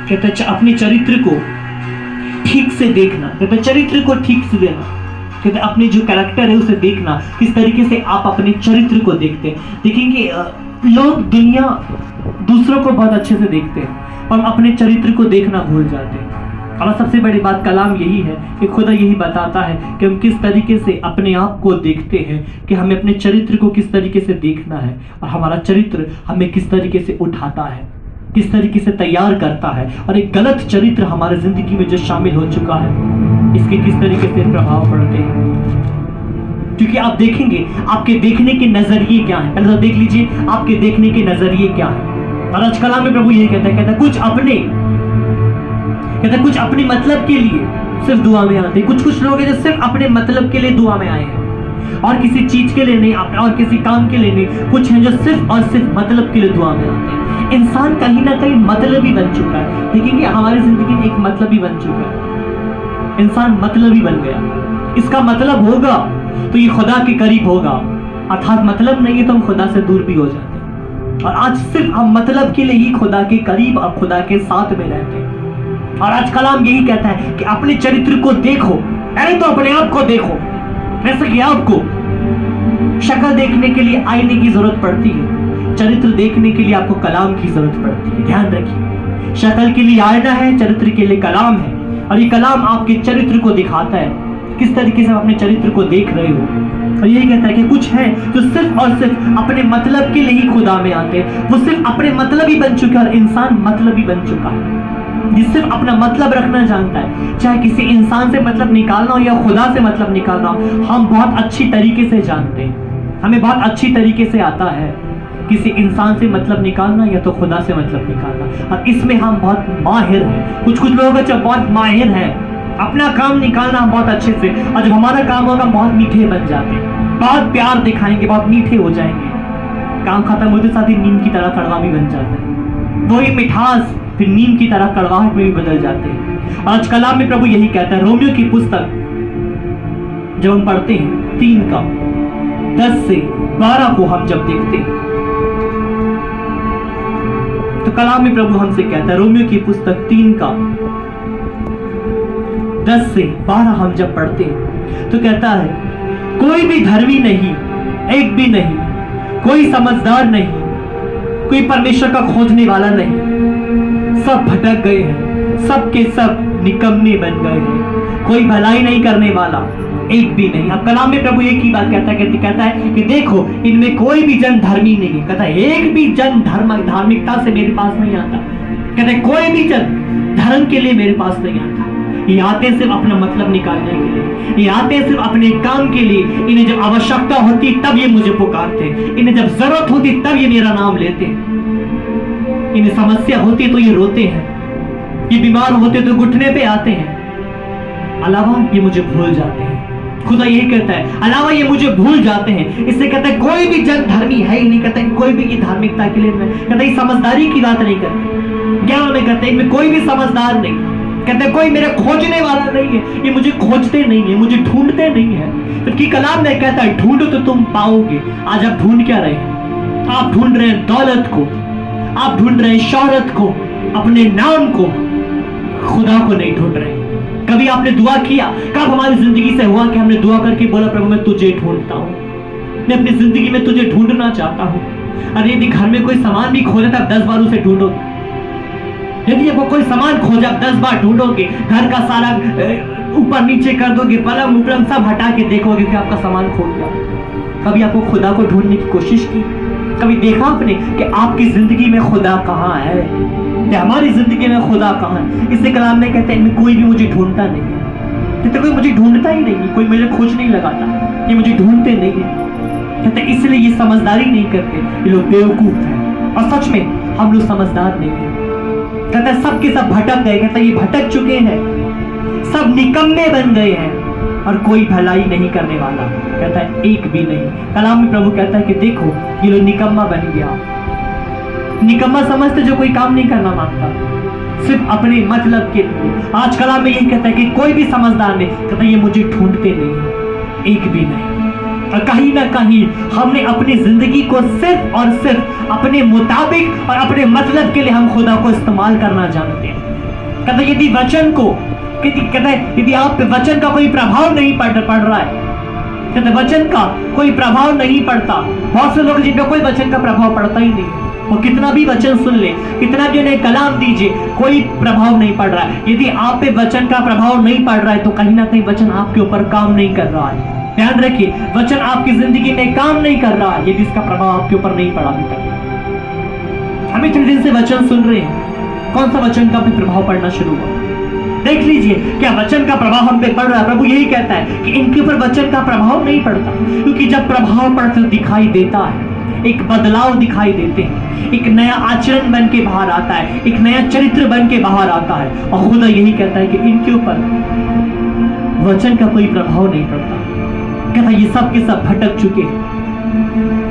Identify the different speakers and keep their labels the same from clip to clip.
Speaker 1: कहता है अपने चरित्र को ठीक से देखना, कहता है चरित्र को ठीक से देना, कहते अपने जो कैरेक्टर है उसे देखना, किस तरीके से आप अपने चरित्र को देखते हैं। देखेंगे लोग दुनिया दूसरों को बहुत अच्छे से देखते हैं और अपने चरित्र को देखना भूल जाते हैं। और सबसे बड़ी बात कलाम यही है कि खुदा यही बताता है कि हम किस तरीके से अपने आप को देखते हैं, कि हमें अपने चरित्र को किस तरीके से देखना है और हमारा चरित्र हमें किस तरीके से उठाता है, किस तरीके से तैयार करता है, और एक गलत चरित्र हमारे जिंदगी में जो शामिल हो चुका है इसके किस तरीके से प्रभाव पड़ते हैं। क्योंकि आप देखेंगे आपके देखने के नजरिए क्या है, पहले तो देख लीजिए आपके देखने के नजरिए क्या है। और आज कलाम में प्रभु यही कहता है कुछ अपने मतलब के लिए सिर्फ दुआ में आते हैं। कुछ लोग हैं जो सिर्फ अपने मतलब के लिए दुआ में आए हैं और किसी चीज के लिए नहीं, और किसी काम के लिए नहीं। कुछ हैं जो सिर्फ और सिर्फ मतलब के लिए दुआ में आते हैं। इंसान कहीं ना कहीं मतलबी बन चुका है। देखेंगे हमारी जिंदगी में एक मतलबी बन चुका है, इंसान मतलबी बन गया। इसका मतलब होगा तो ये खुदा के करीब होगा, अर्थात मतलब नहीं है तो हम खुदा से दूर भी हो जाते हैं। और आज सिर्फ हम मतलब के लिए ही खुदा के करीब और खुदा के साथ में रहते हैं। और आज कलाम यही कहता है कि अपने चरित्र को देखो, अरे तो अपने आप को देखो। जैसे कि आपको शक्ल देखने के लिए आईने की जरूरत पड़ती है, चरित्र देखने के लिए आपको कलाम की जरूरत पड़ती है। ध्यान रखिए, शक्ल के लिए आईना है, चरित्र के लिए कलाम है। और ये कलाम आपके चरित्र को दिखाता है, किस तरीके से आप अपने चरित्र को देख रहे हो। और यही कहता है कि कुछ है जो सिर्फ और सिर्फ अपने मतलब के लिए ही खुदा में आते हैं। वो सिर्फ अपने मतलब ही बन चुके हैं, और इंसान मतलब ही बन चुका है जिस सिर्फ अपना मतलब रखना जानता है। चाहे किसी इंसान से मतलब निकालना हो या खुदा से मतलब निकालना हो, हम बहुत अच्छी तरीके से जानते हैं, हमें बहुत अच्छी तरीके से आता है किसी इंसान से मतलब निकालना या तो खुदा से मतलब निकालना। और इसमें हम बहुत माहिर हैं। कुछ लोग जब बहुत माहिर हैं अपना काम निकालना हम बहुत अच्छे से, और जब हमारा काम होगा बहुत मीठे बन जाते हैं, बहुत प्यार दिखाएंगे, बहुत मीठे हो जाएंगे। काम खत्म होते साथ ही नीम की तरह कड़वा भी बन जाता है। वही मिठास फिर नीम की तरह कड़वाहट में भी बदल जाते हैं। आज कलाम में प्रभु यही कहता है, रोमियो की पुस्तक जब हम पढ़ते हैं 3 का 10 से 12 को हम जब देखते हैं तो कलाम में प्रभु हमसे कहता है, रोमियो की पुस्तक 3 का 10 से 12 हम जब पढ़ते हैं तो कहता है, कोई भी धर्मी नहीं, एक भी नहीं, कोई समझदार नहीं, कोई परमेश्वर का खोजने वाला नहीं, सब भटक गए हैं, सब के सब निकम्मे बन गए हैं, कोई भलाई नहीं करने वाला एक भी नहीं। अब कलाम में प्रभु एक ही बात कहता है कि देखो इनमें कोई भी जन धर्मी नहीं है। कहता है एक भी जन धार्मिकता से मेरे पास नहीं आता। कहता है कोई भी जन धर्म के लिए मेरे पास नहीं आता। ये आते सिर्फ अपना मतलब निकालने के लिए, ये आते सिर्फ अपने काम के लिए। इन्हें जब आवश्यकता होती तब ये मुझे पुकारते, इन्हें जब जरूरत होती तब ये मेरा नाम लेते, इन्हें समस्या होती तो ये रोते हैं, ये बीमार होते तो घुटने पे आते हैं। अलावा ये मुझे भूल जाते हैं। खुदा यही कहता है, अलावा ये मुझे भूल जाते हैं। इससे कहता है कोई भी जन धर्मी है ही नहीं। कहता है कोई भी ये धार्मिकता के लिए नहीं। कहता है समझदारी की बात नहीं करते, ज्ञान नहीं करते, इनमें कोई भी समझदार नहीं। कहते हैं कोई मेरे खोजने वाला नहीं है, ये मुझे खोजते नहीं है, मुझे ढूंढते नहीं है। जबकि कलाम में कहता है ढूंढो तो तुम पाओगे। आज आप ढूंढ क्या रहे हैं? आप ढूंढ रहे हैं दौलत को, आप ढूंढ रहे हैं शोहरत को, अपने नाम को, खुदा को नहीं ढूंढ रहे। कभी आपने दुआ किया? कब हमारी जिंदगी से हुआ कि हमने दुआ करके बोला प्रभु मैं तुझे ढूंढता हूँ, मैं अपनी जिंदगी में तुझे ढूंढना चाहता हूँ। अरे यदि घर में कोई सामान भी खोजा था 10 बार उसे ढूंढोगे। यदि वो कोई सामान खोजा 10 बार ढूंढोगे, घर का सारा ऊपर नीचे कर दोगे, पलंग उपलंग सब हटा के देखोगे कि आपका सामान खो गया। कभी आपको खुदा को ढूंढने की कोशिश की? कभी देखा आपने कि आपकी जिंदगी में खुदा कहाँ है, या हमारी जिंदगी में खुदा कहाँ है? इससे कलाम में कहते हैं कोई भी मुझे ढूंढता नहीं है। तो कोई मुझे ढूंढता ही नहीं, कोई मुझे खोज नहीं लगाता, ये मुझे ढूंढते नहीं है। कहते इसलिए ये समझदारी नहीं करते, ये लोग बेवकूफ हैं। और सच में हम लोग समझदार नहीं है। कहता है सब के सब भटक गए। कहता है ये भटक चुके हैं, सब निकम्मे बन गए हैं और कोई भलाई नहीं करने वाला। कहता है एक भी नहीं। कलाम में प्रभु कहता है कि देखो ये लोग निकम्मा बन गया। निकम्मा समझते जो कोई काम नहीं करना मांगता, सिर्फ अपने मतलब के लिए। आज कलाम में यही कहता है कि कोई भी समझदार नहीं। कहता है ये मुझे ढूंढते नहीं, एक भी नहीं। और कहीं ना कहीं हमने अपनी जिंदगी को सिर्फ और सिर्फ अपने मुताबिक और अपने मतलब के लिए हम खुदा को इस्तेमाल करना जानते हैं। कहता यदि वचन को कहता है यदि आप पे वचन का कोई प्रभाव नहीं पड़ रहा है, कहते वचन का कोई प्रभाव नहीं पड़ता। बहुत से लोग जिन पे कोई वचन का प्रभाव पड़ता ही नहीं, वो कितना भी वचन सुन ले, कितना भी उन्हें कलाम दीजिए, कोई प्रभाव नहीं पड़ रहा है। यदि आप पे वचन का प्रभाव नहीं पड़ रहा है तो कहीं ना कहीं वचन आपके ऊपर काम नहीं कर रहा है। ध्यान रखिए, वचन आपकी जिंदगी में काम नहीं कर रहा है यदि इसका प्रभाव आपके ऊपर नहीं पड़ा अभी तक। हम इतने दिन से वचन सुन रहे हैं, कौन सा वचन का भी प्रभाव पड़ना शुरू हुआ? देख लीजिए क्या वचन का प्रभाव हम पे पड़ रहा है। प्रभु यही कहता है कि इनके ऊपर वचन का प्रभाव नहीं पड़ता, क्योंकि जब प्रभाव पड़ता दिखाई देता है, एक बदलाव दिखाई देते हैं, एक नया आचरण बन के बाहर आता है, एक नया चरित्र बन के बाहर आता है। और खुदा यही कहता है कि इनके ऊपर वचन का कोई प्रभाव नहीं पड़ता। कहता ये सब के सब भटक चुके हैं।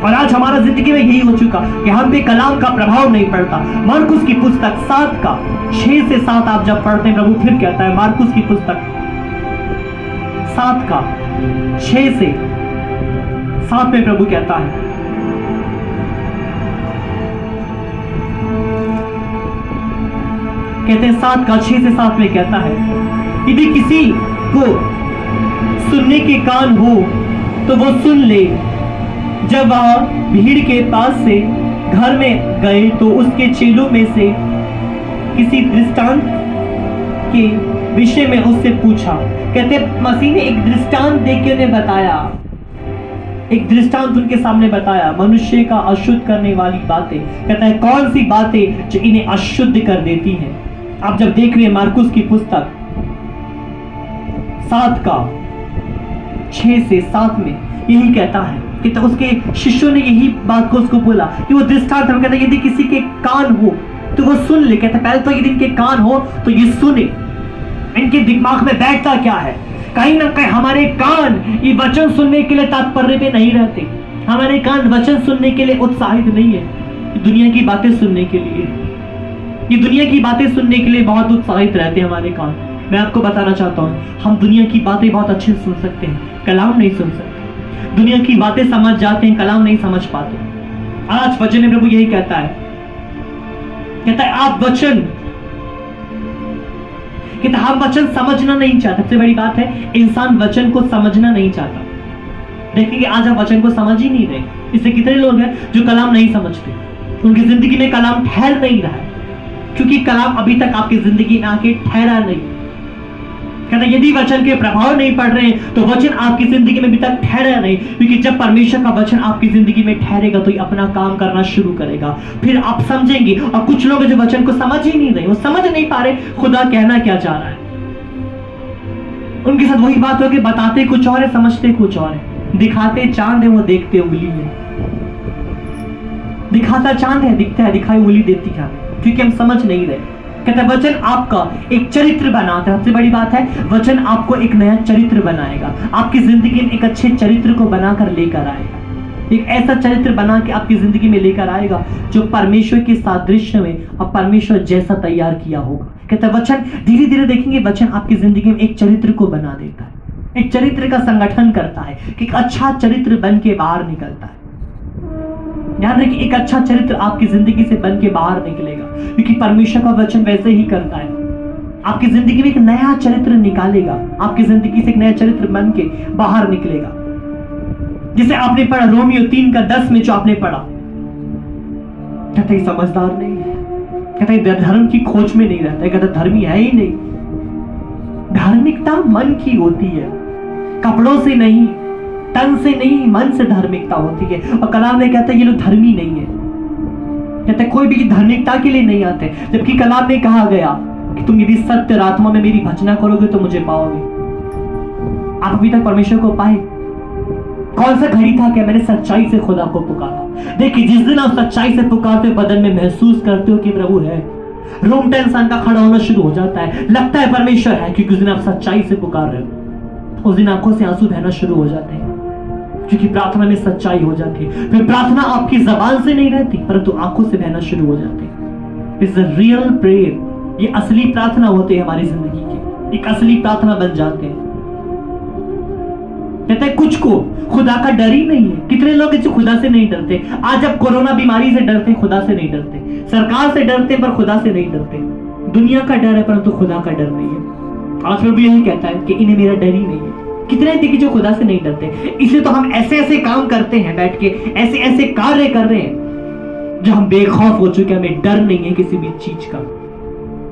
Speaker 1: और आज हमारा जिंदगी में यही हो चुका कि हम पे कलाम का प्रभाव नहीं पड़ता। मार्कुस की पुस्तक 7 का 6 से 7 आप जब पढ़ते हैं, प्रभु फिर कहता है, मार्कुस की पुस्तक 7 का 6 से 7 में प्रभु कहता है, कहते हैं 7 का 6 से 7 में कहता है, यदि किसी को सुनने के कान हो तो वो सुन ले। जब वह भीड़ के पास से घर में गए तो उसके चेलों में से किसी दृष्टांत के विषय में उससे पूछा। कहते मसीह ने एक दृष्टांत देख के उन्हें बताया, एक दृष्टांत उनके सामने बताया, मनुष्य का अशुद्ध करने वाली बातें। कहता है कौन सी बातें जो इन्हें अशुद्ध कर देती हैं। आप जब देख रहे हैं मार्कुस की पुस्तक 7 का 6 से 7 में यही कहता है कि तो उसके शिष्यों ने यही बात को उसको बोला कि वो दृष्टांत हम कहते हैं यदि किसी के कान हो तो वो सुन ले। कहता पहले तो यदि इनके कान हो तो ये सुने। इनके दिमाग में बैठता क्या है? कहीं ना कहीं हमारे कान ये वचन सुनने के लिए तात्पर्य पे नहीं रहते। हमारे कान वचन सुनने के लिए उत्साहित नहीं है, दुनिया की बातें सुनने के लिए। ये दुनिया की बातें सुनने के लिए बहुत उत्साहित रहते हैं हमारे कान। मैं आपको बताना चाहता हूँ, हम दुनिया की बातें बहुत अच्छे से सुन सकते हैं, कलाम नहीं सुन सकते। दुनिया की बातें समझ जाते हैं, कलाम नहीं समझ पाते। आज वचन में प्रभु यही कहता है, कहता है आप वचन, कहता हम वचन समझना नहीं चाहते। सबसे बड़ी बात है इंसान वचन को समझना नहीं चाहता। देखेंगे आज आप वचन को समझ ही नहीं रहे। इससे कितने लोग हैं जो कलाम नहीं समझते, उनकी जिंदगी में कलाम ठहर नहीं रहा है, क्योंकि कलाम अभी तक आपकी जिंदगी में आके ठहरा नहीं। कहते यदि वचन के प्रभाव नहीं पड़ रहे हैं तो वचन आपकी जिंदगी में अभी तक ठहरा नहीं, क्योंकि जब परमेश्वर का वचन आपकी जिंदगी में ठहरेगा तो ये अपना काम करना शुरू करेगा, फिर आप समझेंगे। और कुछ लोग जो वचन को समझ ही नहीं रहे, वो समझ नहीं पा रहे खुदा कहना क्या चाह रहा है। उनके साथ वही बात हो कि बताते कुछ और है, समझते कुछ और है। दिखाते चांद है, वो देखते उंगली है। दिखाता चांद है, दिखता है, दिखाई उंगली देती है, क्योंकि हम समझ नहीं रहे। कहता है वचन आपका एक चरित्र बनाता है। सबसे बड़ी बात है वचन आपको एक नया चरित्र बनाएगा, आपकी जिंदगी में एक अच्छे चरित्र को बनाकर लेकर आएगा। एक ऐसा चरित्र बना के आपकी जिंदगी में लेकर आएगा जो परमेश्वर के सादृश्य में और परमेश्वर जैसा तैयार किया होगा। कहता है वचन धीरे धीरे देखेंगे, वचन आपकी जिंदगी में एक चरित्र को बना देता है, एक चरित्र का संगठन करता है कि एक अच्छा चरित्र बन के बाहर निकलता है। ध्यान रखिए, एक अच्छा चरित्र आपकी जिंदगी से बन के बाहर निकलेगा, क्योंकि परमेश्वर का वचन वैसे ही करता है। आपकी जिंदगी में एक नया चरित्र निकालेगा, आपकी जिंदगी से एक नया चरित्र बन के बाहर निकलेगा। जिसे आपने पढ़ा रोमियो 3 का 10 में, जो आपने पढ़ा, कहता है समझदार नहीं है, कहता है धर्म की खोज में नहीं रहता है, कहता धर्मी है ही नहीं। धार्मिकता मन की होती है, कपड़ों से नहीं, तन से नहीं, मन से धार्मिकता होती है। और कलाम में कहता है ये लोग धर्मी नहीं है, कहता है कोई भी धार्मिकता के लिए नहीं आते। जबकि कलाम में कहा गया कि तुम यदि सत्य आत्मा में मेरी भजना करोगे तो मुझे पाओगे। आप अभी तक परमेश्वर को पाए? कौन सा घड़ी था क्या मैंने सच्चाई से खुदा को पुकारा? देखिए जिस दिन आप सच्चाई से पुकारते हो, बदन में महसूस करते हो कि प्रभु है, रोंगटा इंसान का खड़ा होना शुरू हो जाता है, लगता है परमेश्वर है, क्योंकि उस दिन आप सच्चाई से पुकार रहे हो। उस दिन आंखों से आंसू बहना शुरू हो जाते हैं, क्योंकि प्रार्थना में सच्चाई हो जाती है। फिर प्रार्थना आपकी जबान से नहीं रहती, परंतु आंखों से बहना शुरू हो जाती है। It's a real prayer. ये असली प्रार्थना होती है हमारी जिंदगी की, एक असली प्रार्थना बन जाते हैं। कहते हैं कुछ को खुदा का डर ही नहीं है। कितने लोग जो खुदा से नहीं डरते? आज अब कोरोना बीमारी से डरते, खुदा से नहीं डरते। सरकार से डरते पर खुदा से नहीं डरते। दुनिया का डर है परंतु खुदा का डर नहीं है। आखिर भी यही कहता है कि इन्हें मेरा डर ही नहीं है। कितने देखिए जो खुदा से नहीं डरते, इसलिए तो हम ऐसे ऐसे काम करते हैं, बैठ के ऐसे ऐसे कार्य कर रहे हैं जो हम बेखौफ हो चुके हैं, हमें डर नहीं है किसी भी चीज का।